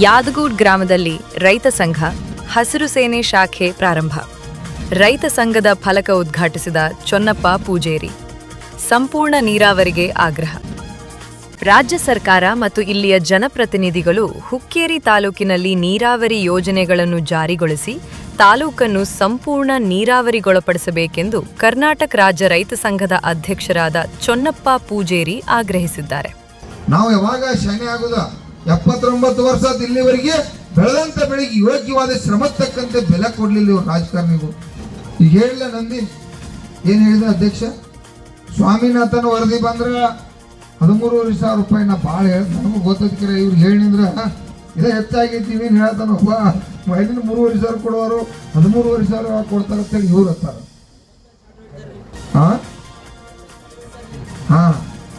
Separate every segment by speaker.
Speaker 1: ಯಾದಗೂಡ್ ಗ್ರಾಮದಲ್ಲಿ ರೈತ ಸಂಘ ಹಸಿರು ಸೇನೆ ಶಾಖೆ ಪ್ರಾರಂಭ. ರೈತ ಸಂಘದ ಫಲಕ ಉದ್ಘಾಟಿಸಿದ ಚೊನ್ನಪ್ಪ ಪೂಜೇರಿ. ಸಂಪೂರ್ಣ ನೀರಾವರಿಗೆ ಆಗ್ರಹ. ರಾಜ್ಯ ಸರ್ಕಾರ ಮತ್ತು ಇಲ್ಲಿಯ ಜನಪ್ರತಿನಿಧಿಗಳು ಹುಕ್ಕೇರಿ ತಾಲೂಕಿನಲ್ಲಿ ನೀರಾವರಿ ಯೋಜನೆಗಳನ್ನು ಜಾರಿಗೊಳಿಸಿ ತಾಲೂಕನ್ನು ಸಂಪೂರ್ಣ ನೀರಾವರಿಗೊಳಪಡಿಸಬೇಕೆಂದು ಕರ್ನಾಟಕ ರಾಜ್ಯ ರೈತ ಸಂಘದ ಅಧ್ಯಕ್ಷರಾದ ಚೊನ್ನಪ್ಪ ಪೂಜೇರಿ ಆಗ್ರಹಿಸಿದ್ದಾರೆ.
Speaker 2: ನಾವು ಯಾವಾಗ ಶಾನೆ ಆಗುದ 79 ವರ್ಷ ಇಲ್ಲಿವರೆಗೆ ಬೆಳೆದಂತ ಬೆಳೆಗೆ ಯೋಗ್ಯವಾದ ಶ್ರಮ ತಕ್ಕಂತೆ ಬೆಲೆ ಕೊಡ್ಲಿಲ್ಲ ಇವರು ರಾಜಕಾರಣಿಗಳು. ಈಗ ಹೇಳಿಲ್ಲ ನಂದಿ ಏನ್ ಹೇಳಿದ ಅಧ್ಯಕ್ಷ, ಸ್ವಾಮಿನಾಥನ್ ವರದಿ ಬಂದ್ರ 13,500 ರೂಪಾಯಿ. ನಾ ಭಾಳ ಹೇಳ ನನಗೂ ಗೊತ್ತದಕ್ಕಿರ ಇವ್ರು ಹೇಳಿದ್ರ ಇದೇ ಹೆಚ್ಚಾಗೈತಿ. ನೀವೇನು ಹೇಳ್ತಾನ ಒಬ್ಬ ಮಹಿಳೆನ 3,500 ಕೊಡುವರು 13,500 ಕೊಡ್ತಾರ ಅಂತೇಳಿ ಇವ್ರು ಹತ್ತಾರ.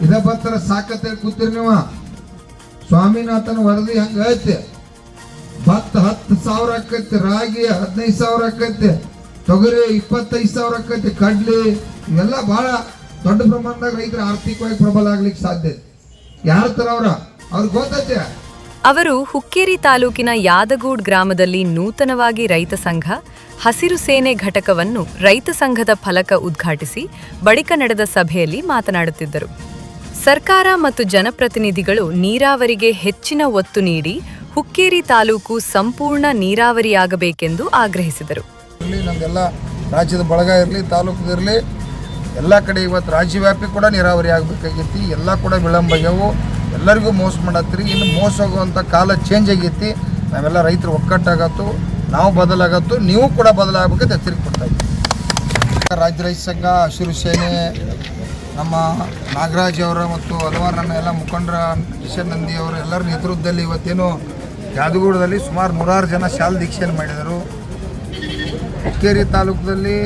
Speaker 2: ಇದ ಬರ್ತಾರ ಸಾಕತ್ತೇಳಿ ಕೂತಿರಿ ನೀವು. ಸ್ವಾಮಿನಾಥನ್ ವರದಿ ಹಂಗ ಐತೆ. ಭತ್ತ 10,000 ಆಕೈತಿ, ರಾಗಿ 15,000 ಆಕೈತಿ, ತೊಗರಿ 25,000 ಆಕೈತಿ, ಕಡ್ಲಿ ಇವೆಲ್ಲ ಬಹಳ ದೊಡ್ಡ ಪ್ರಮಾಣದಾಗ ರೈತರ ಆರ್ಥಿಕವಾಗಿ ಪ್ರಬಲ ಆಗ್ಲಿಕ್ಕೆ ಸಾಧ್ಯ. ಯಾರ ತರ ಅವ್ರಿಗೆ ಗೊತ್ತೈತೆ.
Speaker 1: ಅವರು ಹುಕ್ಕೇರಿ ತಾಲೂಕಿನ ಯಾದಗೂಡ್ ಗ್ರಾಮದಲ್ಲಿ ನೂತನವಾಗಿ ರೈತ ಸಂಘ ಹಸಿರು ಸೇನೆ ಘಟಕವನ್ನು ರೈತ ಸಂಘದ ಫಲಕ ಉದ್ಘಾಟಿಸಿ ಬಳಿಕ ನಡೆದ ಸಭೆಯಲ್ಲಿ ಮಾತನಾಡುತ್ತಿದ್ದರು. ಸರ್ಕಾರ ಮತ್ತು ಜನಪ್ರತಿನಿಧಿಗಳು ನೀರಾವರಿಗೆ ಹೆಚ್ಚಿನ ಒತ್ತು ನೀಡಿ ಹುಕ್ಕೇರಿ ತಾಲೂಕು ಸಂಪೂರ್ಣ ನೀರಾವರಿಯಾಗಬೇಕೆಂದು ಆಗ್ರಹಿಸಿದರು.
Speaker 3: ನಮ್ದೆಲ್ಲ ರಾಜ್ಯದ ಬಳಗ ಇರಲಿ, ತಾಲೂಕದಿರಲಿ, ಎಲ್ಲ ಕಡೆ ಇವತ್ತು ರಾಜ್ಯವ್ಯಾಪಿ ಕೂಡ ನೀರಾವರಿ ಆಗಬೇಕಾಗೈತಿ. ಎಲ್ಲ ಕೂಡ ವಿಳಂಬ ಆಗ್ಯಾವು. ಎಲ್ಲರಿಗೂ ಮೋಸ ಮಾಡತ್ತೀರಿ. ಇನ್ನು ಮೋಸ ಹೋಗುವಂಥ ಕಾಲ ಚೇಂಜ್ ಆಗೈತಿ. ನಾವೆಲ್ಲ ರೈತರು ಒಕ್ಕಟ್ಟಾಗತ್ತು, ನಾವು ಬದಲಾಗತ್ತು, ನೀವು ಕೂಡ ಬದಲಾಗಬೇಕಂತ ಎಚ್ಚರಿಕೆ ಕೊಡ್ತಾ ಇದ್ದೀವಿ. ರಾಜ್ಯ ರೈತ ಸಂಘ, ಹಸಿರು ಸೇನೆ, ನಮ್ಮ ನಾಗರಾಜ್ ಅವರ ಮತ್ತು ಹಲವಾರು ನನ್ನ ಎಲ್ಲ ಮುಖಂಡರ, ಕಿಶನ್ ನಂದಿ ಅವರು ಎಲ್ಲರ ನೇತೃತ್ವದಲ್ಲಿ ಇವತ್ತೇನು ಯಾದಗೂಡದಲ್ಲಿ ಸುಮಾರು 100 ಜನ ಶಾಲ ದೀಕ್ಷೆಯನ್ನು ಮಾಡಿದರು. ಹುಕ್ಕೇರಿ ತಾಲೂಕದಲ್ಲಿ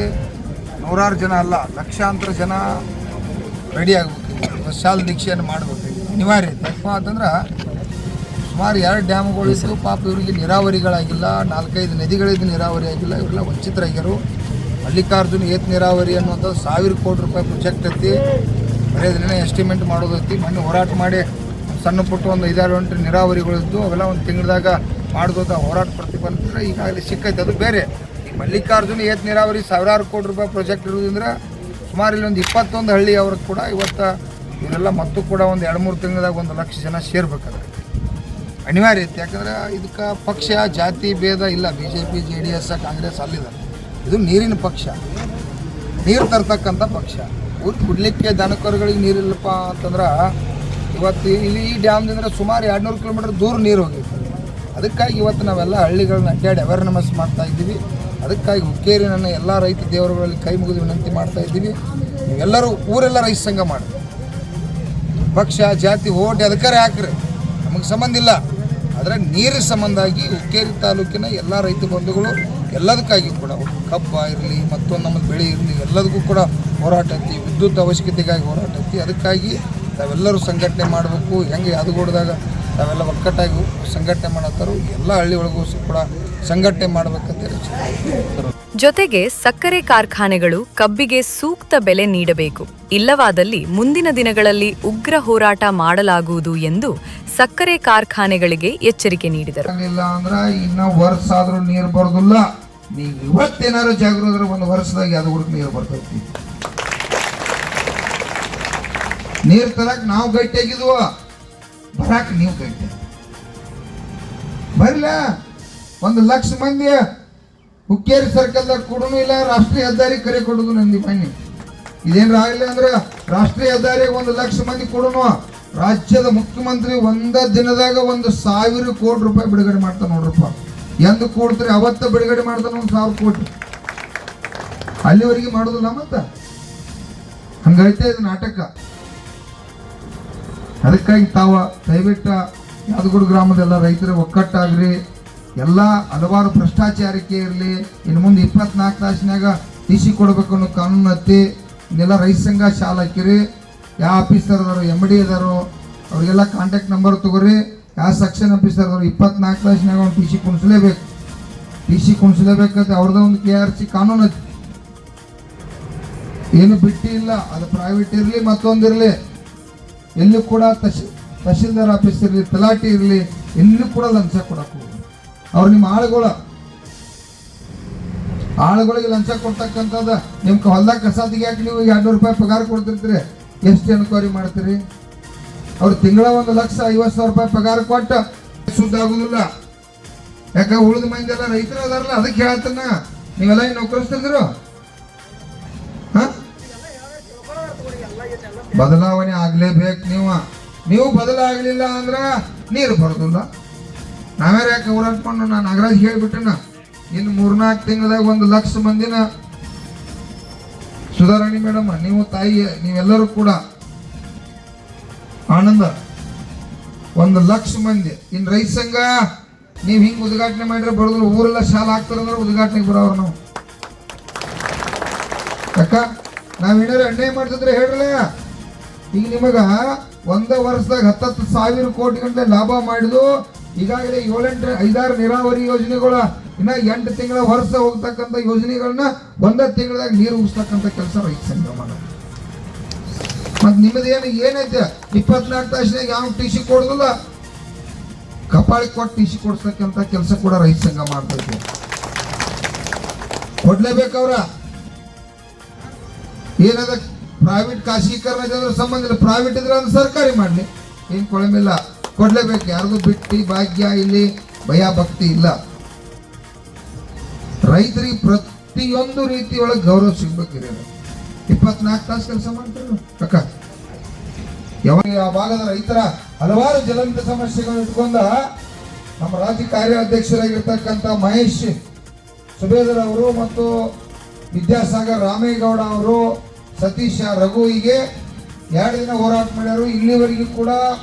Speaker 3: 100 ಜನ ಅಲ್ಲ, ಲಕ್ಷಾಂತರ ಜನ ರೆಡಿ ಆಗಬೇಕು, ಶಾಲ ದೀಕ್ಷೆಯನ್ನು ಮಾಡಬೇಕು, ಅನಿವಾರ್ಯ. ಯಾಕಪ್ಪ ಅಂತಂದ್ರೆ ಸುಮಾರು 2 ಡ್ಯಾಮ್ಗಳಿದ್ದು ಪಾಪ ಇವರಿಗೆ ನೀರಾವರಿಗಳಾಗಿಲ್ಲ, 4-5 ನದಿಗಳಿದ್ದು ನೀರಾವರಿ ಆಗಿಲ್ಲ. ಇವರೆಲ್ಲ ವಂಚಿತರಾಗ್ಯಾರು. ಮಲ್ಲಿಕಾರ್ಜುನ ಏತ್ ನೀರಾವರಿ ಅನ್ನುವಂಥದ್ದು 1,000 ಕೋಟಿ ರೂಪಾಯಿ ಪ್ರಾಜೆಕ್ಟ್ ಐತಿ. ಬರೀ ದಿನ ಎಸ್ಟಿಮೇಟ್ ಮಾಡೋದೈತಿ. ಮೊನ್ನೆ ಹೋರಾಟ ಮಾಡಿ ಸಣ್ಣ ಪುಟ್ಟ ಒಂದು 5-6 ನೀರಾವರಿಗಳಿದ್ದು ಅವೆಲ್ಲ ಒಂದು ತಿಂಗಳದಾಗ ಮಾಡೋದು ಹೋರಾಟ ಪ್ರತಿಫಲಿಸಿದ್ರೆ ಈಗಾಗಲೇ ಸಿಕ್ಕೈತೆ. ಅದು ಬೇರೆ. ಈ ಮಲ್ಲಿಕಾರ್ಜುನ ಏತ್ ನೀರಾವರಿ 1,000 ಕೋಟಿ ರೂಪಾಯಿ ಪ್ರಾಜೆಕ್ಟ್ ಇರೋದ್ರಿಂದ ಸುಮಾರು ಇಲ್ಲಿ ಒಂದು 21 ಹಳ್ಳಿ ಅವ್ರಿಗೆ ಕೂಡ ಇವತ್ತು ಇವರೆಲ್ಲ ಮತ್ತು ಕೂಡ ಒಂದು 2-3 ತಿಂಗಳದಾಗ 1 ಲಕ್ಷ ಜನ ಸೇರ್ಬೇಕಾದ್ರೆ ಅನಿವಾರ್ಯ ಐತಿ. ಯಾಕಂದ್ರೆ ಇದಕ್ಕೆ ಪಕ್ಷ ಜಾತಿ ಭೇದ ಇಲ್ಲ. BJP, JDS, ಕಾಂಗ್ರೆಸ್ ಅಲ್ಲಿದೆ. ಇದು ನೀರಿನ ಪಕ್ಷ, ನೀರು ತರ್ತಕ್ಕಂಥ ಪಕ್ಷ. ಊರು ಕುಡ್ಲಿಕ್ಕೆ ದನಕರುಗಳಿಗೆ ನೀರಿಲ್ಲಪ್ಪ ಅಂತಂದ್ರೆ ಇವತ್ತು ಇಲ್ಲಿ ಈ ಡ್ಯಾಮ್ದಿಂದ ಸುಮಾರು 200 ಕಿಲೋಮೀಟರ್ ದೂರ ನೀರು ಹೋಗೈತೆ. ಅದಕ್ಕಾಗಿ ಇವತ್ತು ನಾವೆಲ್ಲ ಹಳ್ಳಿಗಳನ್ನ ಅಡ್ಡಾಡಿ ಅವೇರ್ನೆಸ್ ಮಾಡ್ತಾ ಇದ್ದೀವಿ. ಅದಕ್ಕಾಗಿ ಹುಕ್ಕೇರಿ ನನ್ನ ಎಲ್ಲ ರೈತ ದೇವರುಗಳಲ್ಲಿ ಕೈ ಮುಗಿದು ವಿನಂತಿ ಮಾಡ್ತಾ ಇದ್ದೀವಿ. ನೀವೆಲ್ಲರೂ ಊರೆಲ್ಲ ರೈತ ಸಂಘ ಮಾಡಿ, ಪಕ್ಷ ಜಾತಿ ಓಟ್ ಅಧಿಕಾರ ಹಾಕ್ರಿ, ನಮಗೆ ಸಂಬಂಧ ಇಲ್ಲ. ಆದರೆ ನೀರಿನ ಸಂಬಂಧ ಆಗಿ ಹುಕ್ಕೇರಿ ತಾಲೂಕಿನ ಎಲ್ಲ ರೈತ ಬಂಧುಗಳು ಎಲ್ಲದಕ್ಕಾಗಿ ಕೂಡ ಕಬ್ಬ ಇರಲಿ, ಮತ್ತೊಂದು ನಮಗೆ ಬೆಳೆ ಇರಲಿ, ಎಲ್ಲದಕ್ಕೂ ಕೂಡ ಹೋರಾಟ ಐತಿ. ವಿದ್ಯುತ್ ಅವಶ್ಯಕತೆಗಾಗಿ ಹೋರಾಟ ಐತಿ. ಅದಕ್ಕಾಗಿ ತಾವೆಲ್ಲರೂ ಸಂಘಟನೆ ಮಾಡಬೇಕು. ಹೆಂಗೆ ಯಾದಗೂಡದಾಗ ತಾವೆಲ್ಲ ಒಕ್ಕಟ್ಟಾಗಿ ಸಂಘಟನೆ ಮಾಡತ್ತಾರೋ ಎಲ್ಲ ಹಳ್ಳಿ ಒಳಗೂ ಕೂಡ ಸಂಘಟನೆ ಮಾಡಬೇಕಂತೇಳಿ.
Speaker 1: ಜೊತೆಗೆ ಸಕ್ಕರೆ ಕಾರ್ಖಾನೆಗಳು ಕಬ್ಬಿಗೆ ಸೂಕ್ತ ಬೆಲೆ ನೀಡಬೇಕು, ಇಲ್ಲವಾದಲ್ಲಿ ಮುಂದಿನ ದಿನಗಳಲ್ಲಿ ಉಗ್ರ ಹೋರಾಟ ಮಾಡಲಾಗುವುದು ಎಂದು ಸಕ್ಕರೆ ಕಾರ್ಖಾನೆಗಳಿಗೆ ಎಚ್ಚರಿಕೆ ನೀಡಿದರು.
Speaker 2: ಇಲ್ಲ ಅಂದ್ರೆ ಇನ್ನ ವರ್ಷ ಆದ್ರೂ ನೀರು ಬರೋದಿಲ್ಲ. ನೀವು ಇವತ್ತೇನಾದ್ರು ಜಾಗೃತ 1 ವರ್ಷದಾಗ ಯಾದಗೂಡಕ್ಕೆ ನೀರು ಬರ್ತೈತಿ. ನೀರು ತರಕ್ ನಾವು ಗಟ್ಟಿಯಾಗಿದ್ವ, ಬರಾಕ್ ನೀವು ಗಟ್ಟಿ ಬರ್ಲ. 1 ಲಕ್ಷ ಮಂದಿ ಹುಕ್ಕೇರಿ ಸರ್ಕಲ್ದಾಗ ಕೊಡೋನು ಇಲ್ಲ. ರಾಷ್ಟ್ರೀಯ ಹೆದ್ದಾರಿ ಕರೆ ಕೊಡೋದು ನಂದಿ ಮಣ್ಣಿ ಇದೇನ್ರ ಆಗಲಿ ಅಂದ್ರೆ ರಾಷ್ಟ್ರೀಯ ಹೆದ್ದಾರಿಗೆ 1 ಲಕ್ಷ ಮಂದಿ ಕೊಡೋನು. ರಾಜ್ಯದ ಮುಖ್ಯಮಂತ್ರಿ 1 ದಿನದಾಗ 1,000 ಕೋಟಿ ರೂಪಾಯಿ ಬಿಡುಗಡೆ ಮಾಡ್ತಾನೆ ನೋಡ್ರಪ್ಪ. ಎಂದು ಕೊಡ್ತಾರೆ ಅವತ್ತ ಬಿಡುಗಡೆ ಮಾಡ್ತಾನೆ 1,000 ಕೋಟಿ. ಅಲ್ಲಿವರೆಗೆ ಮಾಡೋದಿಲ್ಲ. ಮತ್ತೆ ಹಂಗೈತೆ ಇದು ನಾಟಕ. ಅದಕ್ಕಾಗಿ ತಾವ ದಯವಿಟ್ಟು ಯಾದಗೂಡು ಗ್ರಾಮದೆಲ್ಲ ರೈತರ ಒಕ್ಕಟ್ಟಾಗ್ರಿ. ಎಲ್ಲ ಹಲವಾರು ಭ್ರಷ್ಟಾಚಾರಕ್ಕೆ ಇರಲಿ. ಇನ್ನು ಮುಂದೆ 24 ತಾಸಿನಾಗ TC ಕೊಡಬೇಕು ಅನ್ನೋ ಕಾನೂನು ಹತ್ತಿ ಇನ್ನೆಲ್ಲ ರೈತ ಸಂಘ ಶಾಲ ಹಾಕಿರಿ. ಯಾವ ಆಫೀಸರ್ ಅದಾರೋ, MD ಅದಾರೋ ಅವ್ರಿಗೆಲ್ಲ ಕಾಂಟ್ಯಾಕ್ಟ್ ನಂಬರ್ ತಗೋರಿ. ಯಾವ ಸೆಕ್ಷನ್ ಆಫೀಸರ್ ಅದಾರೋ 24 ತಾಸಿನಾಗ ಒಂದು TC ಕುಣಿಸ್ಲೇಬೇಕು. TC ಕುಣಿಸ್ಲೇಬೇಕಂತ ಅವ್ರದ್ದು ಒಂದು KRC ಕಾನೂನು ಹತ್ತಿ ಏನು ಬಿಟ್ಟಿ ಇಲ್ಲ. ಅದು ಪ್ರೈವೇಟ್ ಇರಲಿ ಮತ್ತೊಂದಿರಲಿ ಎಲ್ಲೂ ಕೂಡ ತಹಶೀಲ್ದಾರ್ ಆಫೀಸ್ ಇರಲಿ, ತಲಾಟಿ ಇರಲಿ, ಎಲ್ಲೂ ಕೂಡ ಲಂಚ ಕೊಡಕ್ಕೆ ಹೋಗಿ ಅವ್ರು ನಿಮ್ಮ ಆಳುಗಳಿಗೆ ಲಂಚ ಕೊಡ್ತಕ್ಕಂಥದ್ದು. ನಿಮ್ಮ ಹೊಲ್ದಾಗ ಕಸ ತೆಗಿಯಾಕೆ ನೀವು 200 ರೂಪಾಯಿ ಪಗಾರ ಕೊಡ್ತಿರ್ತೀರಿ, ಎಷ್ಟು ಎನ್ಕ್ವೈರಿ ಮಾಡ್ತೀರಿ? ಅವ್ರು ತಿಂಗಳ 1,50,000 ರೂಪಾಯಿ ಪಗಾರ ಕೊಟ್ಟು ಶುದ್ಧ ಆಗುದಿಲ್ಲ. ಯಾಕೆ ಉಳಿದ ಮಂದಿ ಎಲ್ಲ ರೈತರು ಅದಾರಲ್ಲ, ಅದಕ್ಕೆ ಹೇಳ್ತಾನ ನೀವೆಲ್ಲ ಏನು ನೌಕರಿಸ್ತಿದ್ರು. ಬದಲಾವಣೆ ಆಗ್ಲೇಬೇಕು. ನೀವು ಬದಲಾಗಲಿಲ್ಲ ಅಂದ್ರೆ ನೀರು ಬರೋದಿಲ್ಲ. ನಾವ್ಯಾರು ಯಾಕೆ ಹೋರಾಡ್ಕೊಂಡು ನಾನು ನಾಗರಾಜ್ ಹೇಳಿಬಿಟ್ಟನ, ಇನ್ನು 3-4 ತಿಂಗಳದಾಗ 1,00,000 ಮಂದಿನ ಸುಧಾರಣೆ ಮೇಡಮ್, ನೀವು ತಾಯಿ ನೀವೆಲ್ಲರೂ ಕೂಡ ಆನಂದ 1,00,000 ಮಂದಿ. ಇನ್ನು ರೈತ ಸಂಘ ನೀವು ಹಿಂಗೆ ಉದ್ಘಾಟನೆ ಮಾಡಿದ್ರೆ ಬರೋದಿಲ್ಲ. ಊರೆಲ್ಲ ಶಾಲೆ ಹಾಕ್ತಾರಂದ್ರೆ ಉದ್ಘಾಟನೆಗೆ ಬರೋರು ನಾವು. ಅಕ್ಕ ನಾವೇನಾರು ಅನ್ಯಾಯ ಮಾಡ್ತಿದ್ರೆ ಹೇಳ್ರಲ್ಲ. ಈಗ ನಿಮಗ 1 ವರ್ಷದಾಗ 10,000 ಕೋಟಿ ಗಂಟೆ ಲಾಭ ಮಾಡಿದ್ದು. ಈಗಾಗಲೇ 7-8 ನೀರಾವರಿ ಯೋಜನೆಗಳು, ಇನ್ನ 8 ತಿಂಗಳ ವರ್ಷ ಹೋಗ್ತಕ್ಕಂಥ ಯೋಜನೆಗಳನ್ನ 1 ತಿಂಗಳದಾಗ ನೀರು ಉಗಿಸ್ತಕ್ಕಂಥ ಕೆಲಸ ರೈತ ಸಂಘ ಮಾಡೋದು. ಮತ್ತೆ ನಿಮ್ಮದೇನು ಏನೈತೆ 24 ತಾಸಿನಾಗ ಯಾವ ಟಿಸಿ ಕೊಡೋದಿಲ್ಲ, ಕಪಾಳಿಗೆ ಕೊಟ್ಟು ಟಿಸಿ ಕೊಡ್ಸ್ತಕ್ಕಂಥ ಕೆಲಸ ಕೂಡ ರೈತ ಸಂಘ ಮಾಡ್ತೈತೆ. ಕೊಡ್ಲೇಬೇಕವ್ರ. ಏನದ ಪ್ರೈವೇಟ್ ಖಾಸಗೀಕರಣ ಇದ್ರೆ ಸಂಬಂಧ ಇಲ್ಲ, ಪ್ರೈವೇಟ್ ಇದ್ರೆ ಅದು ಸರ್ಕಾರಿ ಮಾಡಲಿ, ಏನು ಕೊಳಮಿಲ್ಲ, ಕೊಡ್ಲೇಬೇಕು. ಯಾರಿಗೂ ಬಿಟ್ಟು ಭಾಗ್ಯ ಇಲ್ಲಿ ಭಯ ಭಕ್ತಿ ಇಲ್ಲ. ರೈತರಿಗೆ ಪ್ರತಿಯೊಂದು ರೀತಿ ಒಳಗೆ ಗೌರವ ಸಿಗ್ಬೇಕಿರೋದು. 24 ತಾಸು ಕೆಲಸ ಮಾಡ್ತಾರೆ ಅಕ್ಕ. ಯಾವಾಗ ಆ ಭಾಗದ ರೈತರ ಹಲವಾರು ಜ್ವಲಂತ ಸಮಸ್ಯೆಗಳನ್ನು ಇಟ್ಕೊಂಡ ನಮ್ಮ ರಾಜ್ಯ ಕಾರ್ಯಾಧ್ಯಕ್ಷರಾಗಿರ್ತಕ್ಕಂಥ ಮಹೇಶ್ ಸುಬೇದರ್ ಅವರು ಮತ್ತು ವಿದ್ಯಾಸಾಗರ್ ರಾಮೇಗೌಡ ಅವರು, ಸತೀಶ ರಘು ಹೀಗೆ 2 ದಿನ ಹೋರಾಟ ಮಾಡ್ಯಾರು. ಇಲ್ಲಿವರೆಗೂ ಕೂಡ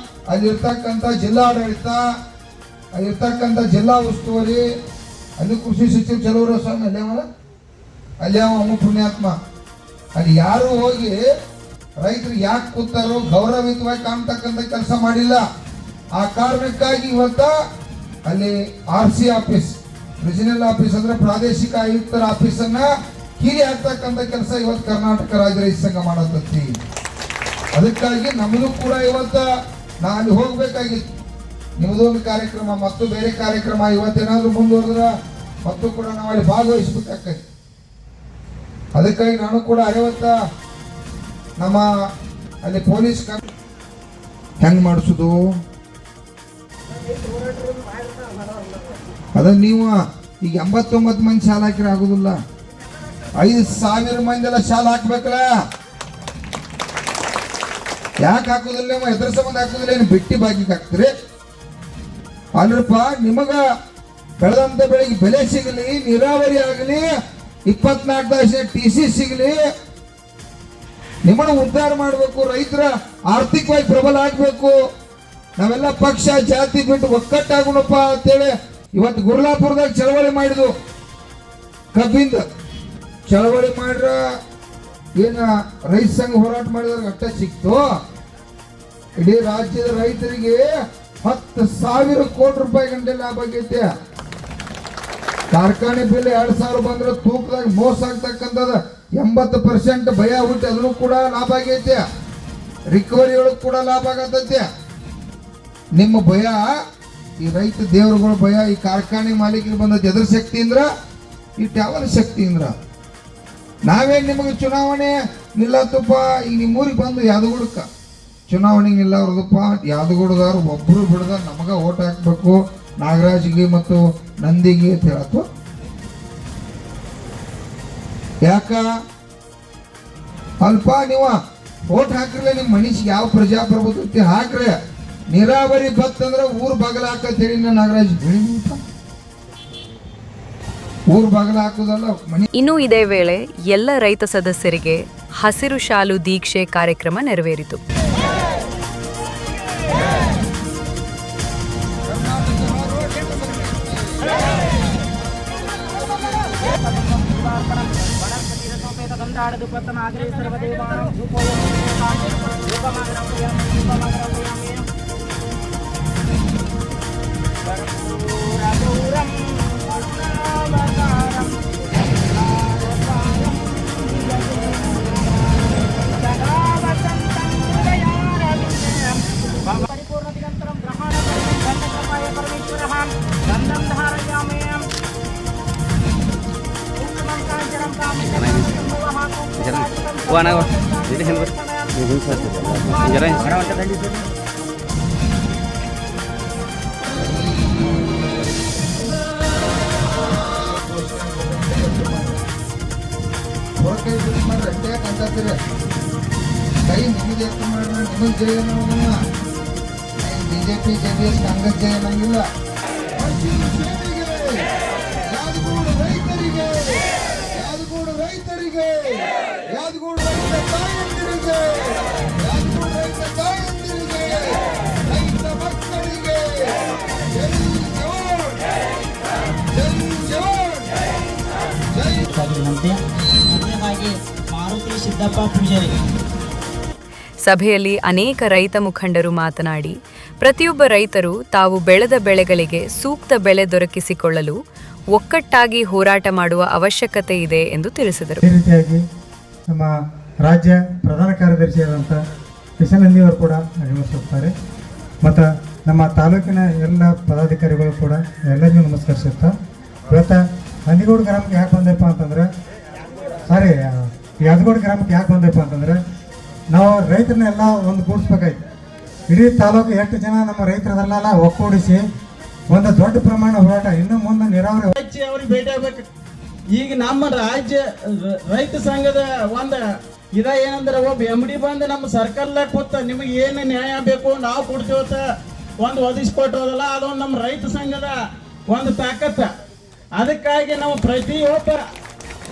Speaker 2: ಅಲ್ಲಿರ್ತಕ್ಕಂಥ ಜಿಲ್ಲಾಡಳಿತ, ಅಲ್ಲಿರ್ತಕ್ಕಂಥ ಜಿಲ್ಲಾ ಉಸ್ತುವಾರಿ, ಅಲ್ಲಿ ಕೃಷಿ ಸಚಿವ ಚಲುವರ ಸ್ವಾಮಿ ಅಲ್ಲೇ ಅಮ್ಮ ಪುಣ್ಯಾತ್ಮ, ಅಲ್ಲಿ ಯಾರು ಹೋಗಿ ರೈತರು ಯಾಕೆ ಕೂತಾರೋ ಗೌರವಯುತವಾಗಿ ಕಾಣ್ತಕ್ಕಂಥ ಕೆಲಸ ಮಾಡಿಲ್ಲ. ಆ ಕಾರಣಕ್ಕಾಗಿ ಇವತ್ತ ಅಲ್ಲಿ RC ಆಫೀಸ್, ರೀಜನಲ್ ಆಫೀಸ್ ಅಂದ್ರೆ ಪ್ರಾದೇಶಿಕ ಆಯುಕ್ತರ ಆಫೀಸನ್ನ ಕೀಲಿ ಹಾಕ್ತಕ್ಕಂಥ ಕೆಲಸ ಇವತ್ತು ಕರ್ನಾಟಕ ರಾಜ್ಯ ರೈತ ಸಂಘ ಮಾಡತೈತಿ. ಅದಕ್ಕಾಗಿ ನಮಗೂ ಕೂಡ ಇವತ್ತ ನಾ ಅಲ್ಲಿ ಹೋಗ್ಬೇಕಾಗಿತ್ತು. ನಿಮ್ಮದೊಂದು ಕಾರ್ಯಕ್ರಮ ಮತ್ತು ಬೇರೆ ಕಾರ್ಯಕ್ರಮ ಇವತ್ತೇನಾದ್ರೂ ಮುಂದುವರೆದ್ರೆ ಮತ್ತು ಕೂಡ ನಾವು ಅಲ್ಲಿ ಭಾಗವಹಿಸ್ಬೇಕಾಗ್ತೈತಿ. ಅದಕ್ಕಾಗಿ ನಾನು ಕೂಡ ಅರೆವತ್ತ ನಮ್ಮ ಅಲ್ಲಿ ಪೊಲೀಸ್ ಹೆಂಗ್ ಮಾಡಿಸೋದು ಅದನ್ನ ನೀವು ಈಗ 89 ಮಂದಿ ಶಾಲೆ ಹಾಕಿದ್ರೆ ಆಗುದಿಲ್ಲ. 5,000 ಮಂದಿ ಎಲ್ಲ ಶಾಲೆ ಹಾಕ್ಬೇಕಲ್ಲ. ಯಾಕೆ ಹಾಕುದಿಲ್ಲ? ಎದ್ರ ಸಂಬಂಧ ಹಾಕುದಿಲ್ಲ? ಏನು ಬಿಟ್ಟಿ ಬಾಗಿಗೆ ಹಾಕ್ತೀರಿ? ಅಲ್ರಪ್ಪ, ನಿಮಗ ಬೆಳೆದಂತ ಬೆಳೆಗೆ ಬೆಲೆ ಸಿಗಲಿ, ನೀರಾವರಿ ಆಗಲಿ, 24 ತಾಸಿನ TC ಸಿಗಲಿ, ನಿಮ್ಮನ್ನು ಉದ್ಧಾರ ಮಾಡಬೇಕು, ರೈತರ ಆರ್ಥಿಕವಾಗಿ ಪ್ರಬಲ ಆಗಬೇಕು. ನಾವೆಲ್ಲ ಪಕ್ಷ ಜಾತಿ ಬಿಟ್ಟು ಒಕ್ಕಟ್ಟಾಗೋಣಪ್ಪ ಅಂತೇಳಿ ಇವತ್ತು ಗುರ್ಲಾಪುರದಾಗ ಚಳವಳಿ ಮಾಡಿದ್ವು. ಕಬ್ಬಿಂದ ಚಳವಳಿ ಮಾಡ್ರ ಏನ ರೈತ ಸಂಘ ಹೋರಾಟ ಮಾಡಿದಾಗ ಅಟ್ಟ ಸಿಕ್ತು. ಇಡೀ ರಾಜ್ಯದ ರೈತರಿಗೆ 10,000 ಕೋಟಿ ರೂಪಾಯಿ ಗಂಟೆ ಲಾಭ ಆಗೈತೆ. ಕಾರ್ಖಾನೆ ಬಿಲ್ 2,000 ಬಂದ್ರೆ ತೂಕದಾಗ ಮೋಸ ಆಗ್ತಕ್ಕಂಥದ 80% ಭಯ ಹುಟ್ಟಿ ಅದನ್ನು ಕೂಡ ಲಾಭ ಆಗೈತೆ. ರಿಕವರಿ ಒಳಗೆ ಕೂಡ ಲಾಭ ಆಗತೈತೆ. ನಿಮ್ಮ ಭಯ, ಈ ರೈತ ದೇವರುಗಳ ಭಯ, ಈ ಕಾರ್ಖಾನೆ ಮಾಲೀಕರಿಗೆ ಬಂದದ್ದು ಎದ್ರ ಶಕ್ತಿ ಅಂದ್ರ ಈ ಟ್ಯಾವಲ್ ಶಕ್ತಿ ಅಂದ್ರ. ನಾವೇನು ನಿಮಗೆ ಚುನಾವಣೆ ನಿಲ್ಲತ್ತಪ್ಪ, ಈಗ ನಿಮ್ಮೂರಿಗೆ ಬಂದು ಯಾದಗುಡಕ್ಕೆ ಚುನಾವಣೆಗೆ ನಿಲ್ಲವ್ರದಪ್ಪ, ಯಾದಗುಡದವ್ರು ಒಬ್ಬರು ಬಿಡದ ನಮಗ ಓಟ್ ಹಾಕ್ಬೇಕು ನಾಗರಾಜ್ಗೆ ಮತ್ತು ನಂದಿಗೆ ಅಂತ ಹೇಳತ್ತು. ಯಾಕ ಅಲ್ಪ ನೀವು ಓಟ್ ಹಾಕ್ರಲ್ಲ, ನಿಮ್ಮ ಮನುಷ್ಯ ಯಾವ ಪ್ರಜಾಪ್ರಭುತ್ವ ಹಾಕ್ರೆ. ನೀರಾವರಿ ಬತ್ತಂದ್ರೆ ಊರ್ ಬಾಗಲ ಹಾಕತ್ ಹೇಳಿ ನಾಗರಾಜ್ ಹೇಳಿ, ಊರ್ ಬಾಗಲ ಹಾಕೋದಲ್ಲ ಮನಿ.
Speaker 1: ಇನ್ನು ಇದೇ ವೇಳೆ ಎಲ್ಲ ರೈತ ಸದಸ್ಯರಿಗೆ ಹಸಿರು ಶಾಲು ದೀಕ್ಷೆ ಕಾರ್ಯಕ್ರಮ ನೆರವೇರಿತು.
Speaker 4: ಪರಿಪೂರ್ಣ
Speaker 2: ಕೈ ಬಿಟ್ಟು ಮಾಡ್ರಿ ಅಡ್ಡೆ ಕಂತೀರಿ ಕೈ ನಿಮಗೆ ಎತ್ತು ಮಾಡ್ರಿ ನಿಮಗೆ ಜಯ ಅನ್ನೋದನ್ನ BJP JDS ಕಾಂಗ್ರೆಸ್ ಜಯ ಅನ್ನಂಗಿಲ್ಲ. ಯಾದಗೂಡು ರೈತರಿಗೆ ಯಾದಗೂಡು ರೈತರಿಗೆ ಯಾದಗೂಡು ರೈತ ತಾಯಂದಿರಿಗೆ ಯಾದಗೂಡು ರೈತ ತಾಯಂದಿರಿಗೆ ರೈತ ಮಕ್ಕಳಿಗೆ ಜೈ ಜವಾನ್ ಜೈ ಜವಾನ್ ಜೈ
Speaker 4: ಮೊದಲನೇದಾಗಿ ಮಾರುತಿ ಸಿದ್ದಪ್ಪ ಪೂಜಾರಿ.
Speaker 1: ಸಭೆಯಲ್ಲಿ ಅನೇಕ ರೈತ ಮುಖಂಡರು ಮಾತನಾಡಿ ಪ್ರತಿಯೊಬ್ಬ ರೈತರು ತಾವು ಬೆಳೆದ ಬೆಳೆಗಳಿಗೆ ಸೂಕ್ತ ಬೆಲೆ ದೊರಕಿಸಿಕೊಳ್ಳಲು ಒಕ್ಕಟ್ಟಾಗಿ ಹೋರಾಟ ಮಾಡುವ ಅವಶ್ಯಕತೆ ಇದೆ ಎಂದು ತಿಳಿಸಿದರು.
Speaker 5: ಈ ರೀತಿಯಾಗಿ ನಮ್ಮ ರಾಜ್ಯ ಪ್ರಧಾನ ಕಾರ್ಯದರ್ಶಿಯಾದಂಥ ಕಿಶನಂದಿಯವರು ಕೂಡ ಆಗಮಿಸುತ್ತಾರೆ ಮತ್ತು ನಮ್ಮ ತಾಲೂಕಿನ ಎಲ್ಲ ಪದಾಧಿಕಾರಿಗಳು ಕೂಡ ಎಲ್ಲರಿಗೂ ನಮಸ್ಕರಿಸುತ್ತಾ ಇವತ್ತು ನಂದಿಗೂಡು ಗ್ರಾಮಕ್ಕೆ ಯಾಕೆ ಬಂದಪ್ಪ ಅಂತಂದ್ರೆ ಯಾದಗೂಡು ಗ್ರಾಮಕ್ಕೆ ಯಾಕೆ ಬಂದಪ್ಪ ಅಂತಂದ್ರೆ ನಾವು ರೈತರನ್ನೆಲ್ಲ ಒಂದು ಕೂಡಿಸ್ಬೇಕಾಯ್ತು. ಇಡೀ ತಾಲೂಕು ಎಷ್ಟು ಜನ ನಮ್ಮ ರೈತರದಲ್ಲೆಲ್ಲ ಒಕ್ಕೂಡಿಸಿ ಒಂದು ದೊಡ್ಡ ಪ್ರಮಾಣ ಹೋರಾಟ ಇನ್ನು ಮುಂದೆ ನೀರಾವರಿ
Speaker 4: ಅವ್ರಿಗೆ ಭೇಟಿ ಆಗ್ಬೇಕು. ಈಗ ನಮ್ಮ ರಾಜ್ಯ ರೈತ ಸಂಘದ ಒಂದು ಏನಂದ್ರೆ ಒಬ್ಬ MD ಬಂದು ನಮ್ಮ ಸರ್ಕಾರದಾಗ ಕೂತ ನಿಮಗೆ ಏನು ನ್ಯಾಯ ಬೇಕು ನಾವು ಕೊಡ್ತೀವತ್ತ ಒಂದು ಒದಗಿಸ್ಕೊಟ್ಟೋದಲ್ಲ, ಅದೊಂದು ನಮ್ಮ ರೈತ ಸಂಘದ ಒಂದು ತಾಕತ್ತ. ಅದಕ್ಕಾಗಿ ನಾವು ಪ್ರತಿಯೊಬ್ಬ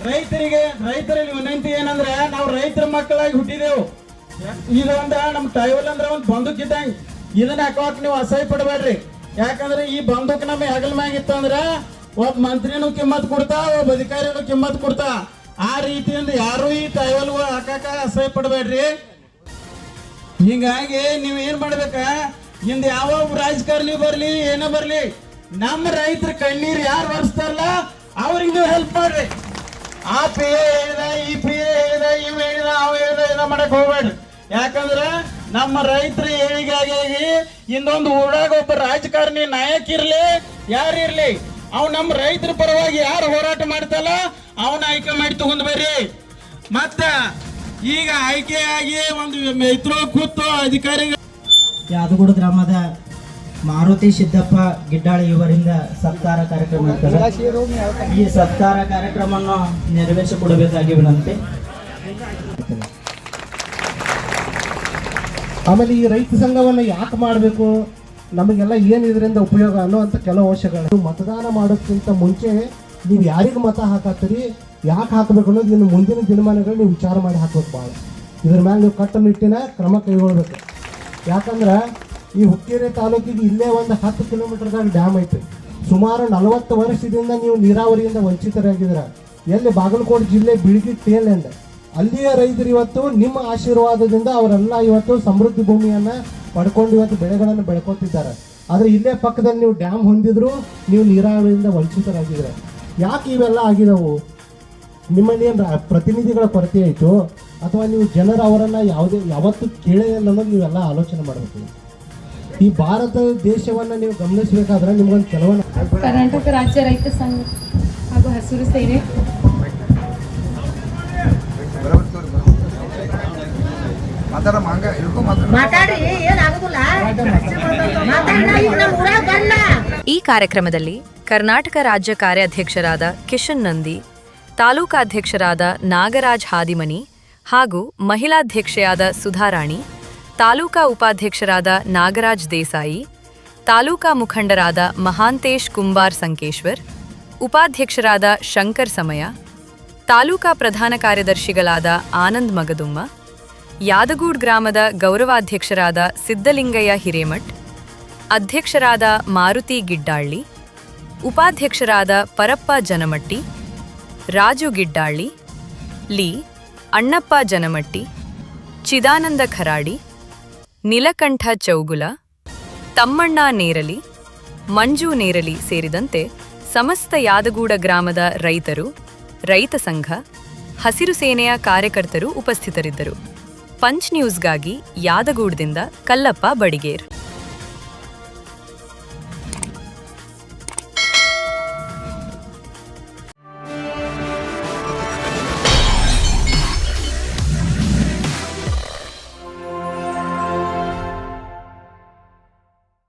Speaker 4: ರೈತರಲ್ಲಿ ವಿನಂತಿ ಏನಂದ್ರೆ ನಾವು ರೈತರ ಮಕ್ಕಳಾಗಿ ಹುಟ್ಟಿದೆವು. ಇದೊಂದು ನಮ್ಮ ಟೈವಲ್ ಅಂದ್ರೆ ಒಂದು ಬಂದೂಕ್ ಇದ್ದಂಗೆ, ಇದನ್ನ ಹಾಕೋಕ್ ನೀವು ಅಸಹ್ಯ ಪಡಬೇಡ್ರಿ. ಯಾಕಂದ್ರೆ ಈ ಬಂದೂಕ್ ನಮ್ಮ ಹೆಗಲ ಮ್ಯಾಗಿತ್ತು ಅಂದ್ರೆ ಒಬ್ಬ ಮಂತ್ರಿನೂ ಕಿಮ್ಮತ್ ಕೊಡ್ತಾ, ಒಬ್ಬ ಅಧಿಕಾರಿನೂ ಕಿಮ್ಮತ್ ಕೊಡ್ತಾ. ಆ ರೀತಿಯಿಂದ ಯಾರು ಈ ಟೈವಲ್ ಹಾಕಾಕ ಅಸಹ್ಯ ಪಡಬೇಡ್ರಿ. ಹೀಗಾಗಿ ನೀವು ಏನ್ ಮಾಡ್ಬೇಕ, ಇಂದ ಯಾವ ರಾಜಕಾರಣಿ ಬರ್ಲಿ ಏನೋ ಬರ್ಲಿ, ನಮ್ಮ ರೈತರ ಕಣ್ಣೀರ್ ಯಾರು ಒರೆಸ್ತಾರಲ್ಲ ಅವ್ರಿಗೆ ನೀವು ಹೆಲ್ಪ್ ಮಾಡ್ರಿ. ಆ ಪಿ ಹೇಳಿದ, ಈ ಪಿ ಹೇಳಿದ, ಇವ್ ಹೇಳಿದ, ಅವ್ ಹೇಳಿದ ಏನೋ ಮಾಡಕ್ ಹೋಗ್ಬೇಡ್ರಿ. ಯಾಕಂದ್ರೆ ನಮ್ಮ ರೈತರ ಏಳಿಗಾಗಿ ಇಂದೊಂದು ಊರಾಗ ಒಬ್ಬ ರಾಜಕಾರಣಿ ನಾಯಕ ಇರ್ಲಿ ಯಾರಿರ್ಲಿ, ಅವ್ ನಮ್ಮ ರೈತರ ಪರವಾಗಿ ಯಾರು ಹೋರಾಟ ಮಾಡ್ತಲ್ಲ ಅವನ ಆಯ್ಕೆ ಮಾಡಿ ತಗೊಂಡ್ ಬರ್ರಿ. ಮತ್ತ ಈಗ ಆಯ್ಕೆಯಾಗಿ ಒಂದು ಮೈತ್ರೋ ಕೂತು ಅಧಿಕಾರಿಗಳು
Speaker 6: ಯಾದಗೂಡು ಗ್ರಾಮದ ಮಾರುತಿ ಸಿದ್ದಪ್ಪ ಗಿಡ್ಡಾಳಿ ಇವರಿಂದ ಸತ್ಕಾರ ಕಾರ್ಯಕ್ರಮ ಇರ್ತದೆ. ಈ ಸತ್ಕಾರ ಕಾರ್ಯಕ್ರಮವನ್ನು ನೆರವೇರಿಸಿಕೊಡಬೇಕಾಗಿ ವಿನಂತಿ.
Speaker 7: ಆಮೇಲೆ ಈ ರೈತ ಸಂಘವನ್ನು ಯಾಕೆ ಮಾಡಬೇಕು, ನಮಗೆಲ್ಲ ಏನು ಇದರಿಂದ ಉಪಯೋಗ ಅನ್ನೋವಂಥ ಕೆಲವು ಅಂಶಗಳು. ಮತದಾನ ಮಾಡೋಕ್ಕಿಂತ ಮುಂಚೆ ನೀವು ಯಾರಿಗೆ ಮತ ಹಾಕತ್ತೀರಿ, ಯಾಕೆ ಹಾಕಬೇಕು ಅನ್ನೋದು ಇನ್ನು ಮುಂದಿನ ದಿನಮಾನಗಳು ನೀವು ವಿಚಾರ ಮಾಡಿ ಹಾಕ್ಬೇಕು. ಭಾಳ ಇದ್ರ ಮ್ಯಾಲೆ ನೀವು ಕಟ್ಟುನಿಟ್ಟಿನ ಕ್ರಮ ಕೈಗೊಳ್ಬೇಕು. ಯಾಕಂದ್ರೆ ಈ ಹುಕ್ಕೇರಿ ತಾಲೂಕಿಗೆ ಇಲ್ಲೇ ಒಂದು 10 ಕಿಲೋಮೀಟರ್ದಾಗ ಡ್ಯಾಮ್ ಐತೆ. ಸುಮಾರು 40 ವರ್ಷದಿಂದ ನೀವು ನೀರಾವರಿಯಿಂದ ವಂಚಿತರಾಗಿದ್ದೀರ. ಎಲ್ಲಿ ಬಾಗಲಕೋಟೆ ಜಿಲ್ಲೆ ಬಿಳಿಗಿ ಟೇಲ್ ಎಂಡ್ ಅಲ್ಲಿಯ ರೈತರು ಇವತ್ತು ನಿಮ್ಮ ಆಶೀರ್ವಾದದಿಂದ ಅವರೆಲ್ಲ ಇವತ್ತು ಸಮೃದ್ಧಿ ಭೂಮಿಯನ್ನು ಪಡ್ಕೊಂಡು ಇವತ್ತು ಬೆಳೆಗಳನ್ನು ಬೆಳ್ಕೊತಿದ್ದಾರೆ. ಆದರೆ ಇಲ್ಲೇ ಪಕ್ಕದಲ್ಲಿ ನೀವು ಡ್ಯಾಮ್ ಹೊಂದಿದ್ರು ನೀವು ನೀರಾವರಿಯಿಂದ ವಂಚಿತರಾಗಿದ್ದೀರ. ಯಾಕೆ ಇವೆಲ್ಲ ಆಗಿದವು? ನಿಮ್ಮಲ್ಲಿ ಏನು ಪ್ರತಿನಿಧಿಗಳ ಕೊರತೆ ಆಯಿತು ಅಥವಾ ನೀವು ಜನರು ಅವರನ್ನು ಯಾವತ್ತೂ ಕೇಳೇ ಇಲ್ಲ ಅನ್ನೋದು ನೀವೆಲ್ಲ ಆಲೋಚನೆ ಮಾಡಬೇಕು. ಈ ಭಾರತ ದೇಶವನ್ನು ನೀವು ಗಮನಿಸಬೇಕಾದ್ರೆ ನಿಮ್ಗೊಂದು ಕೆಲವೊಂದು
Speaker 8: ಕರ್ನಾಟಕ ರಾಜ್ಯ ರೈತ ಸಂಘ ಹಾಗೂ ಹಸಿರು ಸೇನೆ
Speaker 1: ಈ ಕಾರ್ಯಕ್ರಮದಲ್ಲಿ ಕರ್ನಾಟಕ ರಾಜ್ಯ ಕಾರ್ಯಾಧ್ಯಕ್ಷರಾದ ಕಿಶನ್ ನಂದಿ, ತಾಲೂಕಾಧ್ಯಕ್ಷರಾದ ನಾಗರಾಜ್ ಹಾದಿಮನಿ ಹಾಗೂ ಮಹಿಳಾಧ್ಯಕ್ಷೆಯಾದ ಸುಧಾರಾಣಿ, ತಾಲೂಕಾ ಉಪಾಧ್ಯಕ್ಷರಾದ ನಾಗರಾಜ್ ದೇಸಾಯಿ, ತಾಲೂಕಾ ಮುಖಂಡರಾದ ಮಹಾಂತೇಶ್ ಕುಂಬಾರ್ ಸಂಕೇಶ್ವರ್, ಉಪಾಧ್ಯಕ್ಷರಾದ ಶಂಕರ್ ಸಮಯ, ತಾಲೂಕಾ ಪ್ರಧಾನ ಕಾರ್ಯದರ್ಶಿಗಳಾದ ಆನಂದ್ ಮಗದುಮ್ಮ, ಯಾದಗೂಡ್ ಗ್ರಾಮದ ಗೌರವಾಧ್ಯಕ್ಷರಾದ ಸಿದ್ದಲಿಂಗಯ್ಯ ಹಿರೇಮಠ್, ಅಧ್ಯಕ್ಷರಾದ ಮಾರುತಿ ಗಿಡ್ಡಾಳ್ಳಿ, ಉಪಾಧ್ಯಕ್ಷರಾದ ಪರಪ್ಪ ಜನಮಟ್ಟಿ, ರಾಜು ಗಿಡ್ಡಾಳ್ಳಿ, ಲಿ ಅಣ್ಣಪ್ಪ ಜನಮಟ್ಟಿ, ಚಿದಾನಂದ ಖರಾಡಿ, ನಿಲಕಂಠ ಚೌಗುಲ, ತಮ್ಮಣ್ಣ ನೇರಲಿ, ಮಂಜು ನೇರಲಿ ಸೇರಿದಂತೆ ಸಮಸ್ತ ಯಾದಗೂಡ ಗ್ರಾಮದ ರೈತರು, ರೈತ ಸಂಘ, ಹಸಿರು ಸೇನೆಯ ಕಾರ್ಯಕರ್ತರು ಉಪಸ್ಥಿತರಿದ್ದರು. ಪಂಚ್ ನ್ಯೂಸ್ಗಾಗಿ ಯಾದಗೂಡದಿಂದ ಕಲ್ಲಪ್ಪ ಬಡಿಗೇರ್.